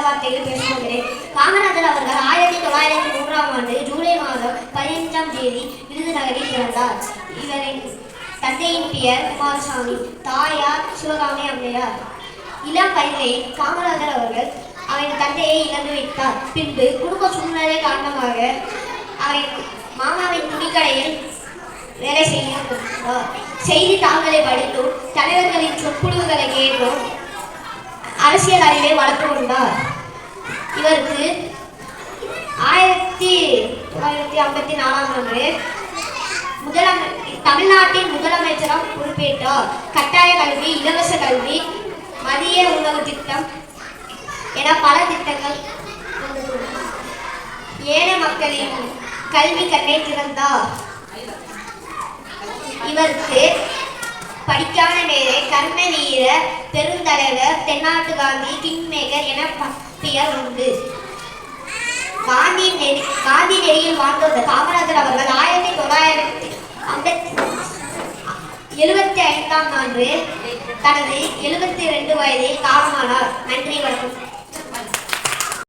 வார்த்தைகள் பேசுகிறேன். காமராஜர் அவர்கள் 1903ஆம் ஆண்டு ஜூலை மாதம் 15ஆம் தேதி விருதுநகரில் பிறந்தார். இவரின் தந்தையின் பெயர் குமாரசாமி, தாயார் சிவகாமி அம்மையார். இளம் வயதில் காமராஜர் அவர்கள் அவரின் தந்தையை இழந்து வைத்தார். பின்பு குடும்ப சூழ்நிலை காரணமாக அவர் மாமாவின் துணிக்கடையில் வேலை செய்கிறார். செய்தித்தாள்களை படித்தும் தலைவர்களின் சொற்பொழிவுகளை கேட்டும் அரசியல் அறிவை வளர்த்து கொண்டார். இவருக்கு 1954ஆம் ஆண்டு தமிழ்நாட்டின் முதலமைச்சராக பொறுப்பேற்றார். கட்டாய கல்வி, இலவச கல்வி, மதிய உணவு திட்டம் என பல திட்டங்கள் ஏழை மக்களின் கல்வி கண்ணை திறந்தார். இவருக்கு படிக்கான நேரே கர்மவீர, பெருந்தலைவர், தென்னாட்டு காந்தி, கிங்மேக்கர் என பெயர் உண்டு. காந்தி நெறியில் வாழ்ந்த காமராஜர் அவர்கள் 1975ஆம் ஆண்டு தனது 72 வயதில் காலமானார். நன்றி, வணக்கம்.